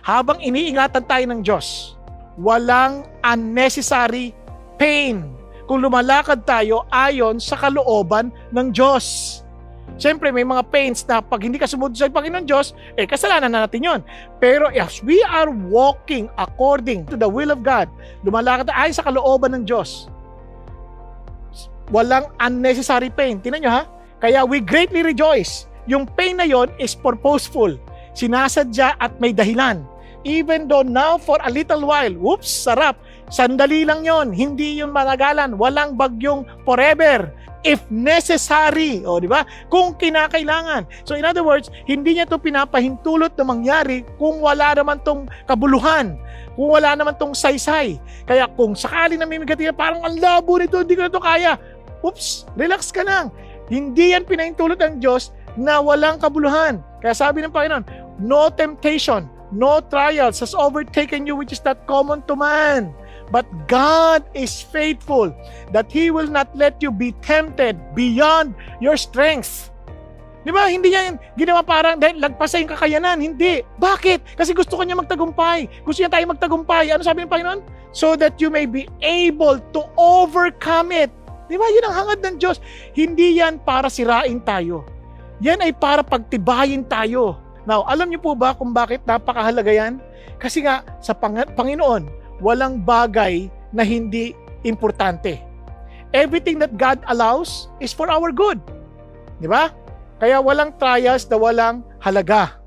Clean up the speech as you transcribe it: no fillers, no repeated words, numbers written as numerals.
Habang iniingatan tayo ng Diyos, walang unnecessary pain kung lumalakad tayo ayon sa kalooban ng Diyos. Siyempre, may mga pains na pag hindi ka sumunod sa Panginoon Diyos, kasalanan na natin yun. Pero as we are walking according to the will of God, lumalakad tayo ayon sa kalooban ng Diyos, walang unnecessary pain. Tingnan nyo ha? Kaya we greatly rejoice. Yung pain na yon is purposeful. Sinasadya at may dahilan. Even though now for a little while, whoops, sarap. Sandali lang yon, hindi yun managalan. Walang bagyong forever. If necessary, di ba? Kung kinakailangan. So in other words, hindi niya ito pinapahintulot na mangyari kung wala naman tong kabuluhan, kung wala naman tong saysay. Kaya kung sakali na may magkatiya, parang ang labo nito, hindi ko na ito kaya. Oops, relax ka lang. Hindi yan pinahintulot ng Diyos na walang kabuluhan. Kaya sabi ng Panginoon, no temptation, no trials has overtaken you which is not common to man. But God is faithful that He will not let you be tempted beyond your strength. Di ba? Hindi niya ginawa parang dahil lagpas sa yung kakayanan. Hindi. Bakit? Kasi gusto ko niya magtagumpay. Gusto niya tayo magtagumpay. Ano sabi ng Panginoon? So that you may be able to overcome it. Di ba? Yun ang hangad ng Diyos. Hindi yan para sirain tayo. Yan ay para pagtibayin tayo. Now, alam niyo po ba kung bakit napakahalaga yan? Kasi nga, sa Panginoon, walang bagay na hindi importante. Everything that God allows is for our good. Di ba? Kaya walang trials na walang halaga.